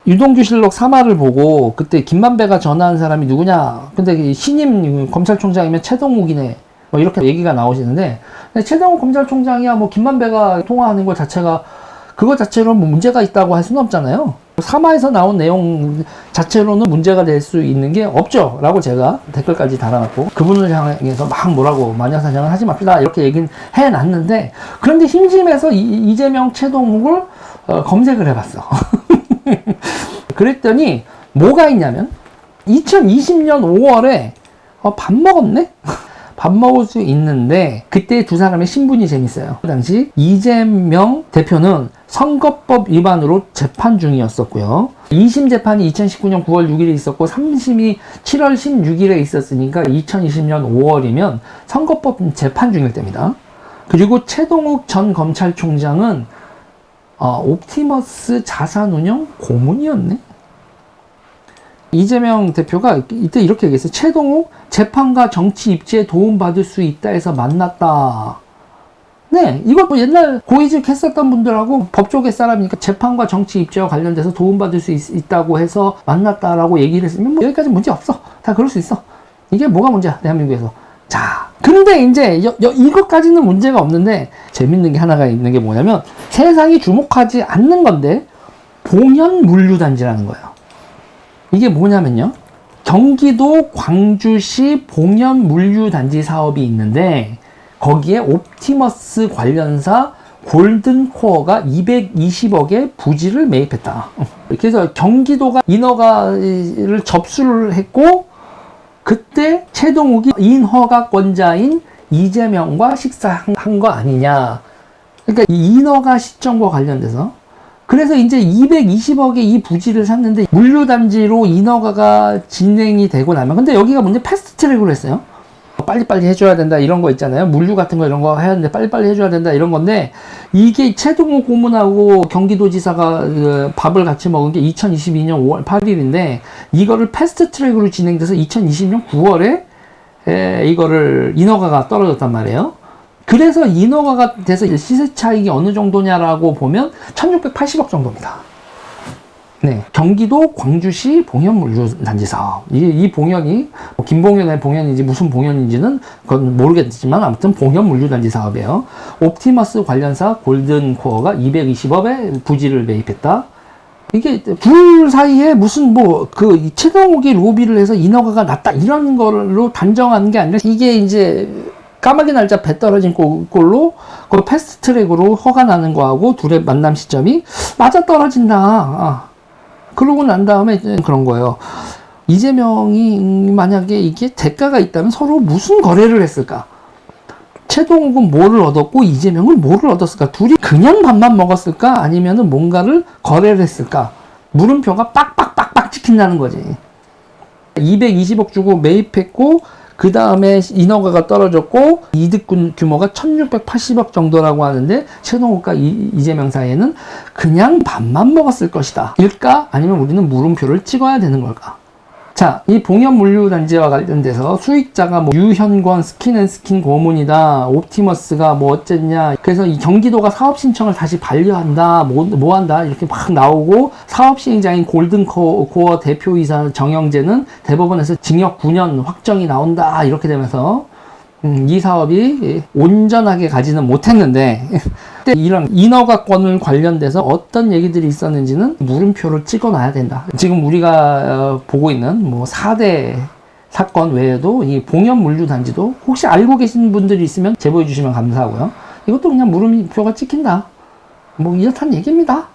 유동규실록 3화를 보고 그때 김만배가 전화한 사람이 누구냐, 근데 신임 검찰총장이면 최동욱이네, 뭐 이렇게 얘기가 나오시는데, 최동욱 검찰총장이야 뭐 김만배가 통화하는 것 자체가 그거 자체로 뭐 문제가 있다고 할 수는 없잖아요. 3화에서 나온 내용 자체로는 문제가 될 수 있는 게 없죠 라고 제가 댓글까지 달아놨고, 그분을 향해서 막 뭐라고 마녀사냥을 하지 맙시다 이렇게 얘기는 해놨는데, 그런데 심심해서 이재명 최동욱을 검색을 해봤어. 그랬더니 뭐가 있냐면 2020년 5월에 밥 먹었네? 밥 먹을 수 있는데, 그때 두 사람의 신분이 재밌어요. 그 당시 이재명 대표는 선거법 위반으로 재판 중이었었고요. 2심 재판이 2019년 9월 6일에 있었고 3심이 7월 16일에 있었으니까 2020년 5월이면 선거법 재판 중일 때입니다. 그리고 최동욱 전 검찰총장은 옵티머스 자산운용 고문이었네? 이재명 대표가 이때 이렇게 얘기했어요. 최동욱 재판과 정치 입지에 도움받을 수 있다 해서 만났다. 네, 이거 뭐 옛날 고위직 했었던 분들하고 법조계 사람이니까 재판과 정치 입지와 관련돼서 도움받을 수 있다고 해서 만났다라고 얘기를 했으면 뭐 여기까지 문제 없어. 다 그럴 수 있어. 이게 뭐가 문제야, 대한민국에서. 자, 근데 이제 이것까지는 문제가 없는데, 재밌는 게 하나가 있는 게 뭐냐면, 세상이 주목하지 않는 건데 봉현 물류단지라는 거예요. 이게 뭐냐면요, 경기도 광주시 봉현 물류단지 사업이 있는데, 거기에 옵티머스 관련사 골든코어가 220억의 부지를 매입했다. 그래서 경기도가 인허가를 접수를 했고, 그때 최동욱이 인허가권자인 이재명과 식사한 거 아니냐. 그러니까 이 인허가 시점과 관련돼서, 그래서 이제 220억의 이 부지를 샀는데, 물류단지로 인허가가 진행이 되고 나면, 근데 여기가 문제 패스트트랙으로 했어요. 빨리빨리 해줘야 된다 이런 거 있잖아요. 물류 같은 거 이런 거 해야 되는데 빨리빨리 해줘야 된다 이런 건데, 이게 최동욱 고문하고 경기도지사가 밥을 같이 먹은 게 2022년 5월 8일인데 이거를 패스트트랙으로 진행돼서 2020년 9월에 이거를 인허가가 떨어졌단 말이에요. 그래서 인허가가 돼서 시세 차익이 어느 정도냐라고 보면 1680억 정도입니다. 네, 경기도 광주시 봉현물류단지 사업. 이 봉현이 뭐 김봉현의 봉현인지 무슨 봉현인지는 그건 모르겠지만 아무튼 봉현물류단지 사업이에요. 옵티머스 관련사 골든코어가 220억의 부지를 매입했다. 이게 둘 사이에 무슨 뭐 그 최동욱이 로비를 해서 인허가가 났다 이런 걸로 단정하는 게 아니라, 이게 이제 까마귀 날짜 배 떨어진 꼴로 그 패스트트랙으로 허가 나는 거하고 둘의 만남 시점이 맞아 떨어진다. 그러고 난 다음에 그런 거예요. 이재명이 만약에 이게 대가가 있다면 서로 무슨 거래를 했을까? 최동욱은 뭐를 얻었고 이재명은 뭐를 얻었을까? 둘이 그냥 밥만 먹었을까? 아니면은 뭔가를 거래를 했을까? 물음표가 빡빡빡빡 찍힌다는 거지. 220억 주고 매입했고, 그 다음에 인허가가 떨어졌고, 이득 규모가 1680억 정도라고 하는데, 최동욱과 이재명 사이에는 그냥 밥만 먹었을 것이다. 일까? 아니면 우리는 물음표를 찍어야 되는 걸까? 자, 이 봉현 물류단지와 관련돼서 수익자가 뭐 유현권 스킨앤스킨 고문이다, 옵티머스가 뭐 어쨌냐, 그래서 이 경기도가 사업 신청을 다시 반려한다, 뭐 한다 이렇게 막 나오고, 사업 시행자인 골든코어 대표이사 정영재는 대법원에서 징역 9년 확정이 나온다 이렇게 되면서 이 사업이 온전하게 가지는 못했는데, 이런 인허가권을 관련돼서 어떤 얘기들이 있었는지는 물음표를 찍어놔야 된다. 지금 우리가 보고 있는 뭐 4대 사건 외에도 이 봉현 물류단지도 혹시 알고 계신 분들이 있으면 제보해 주시면 감사하고요. 이것도 그냥 물음표가 찍힌다. 뭐 이렇다는 얘기입니다.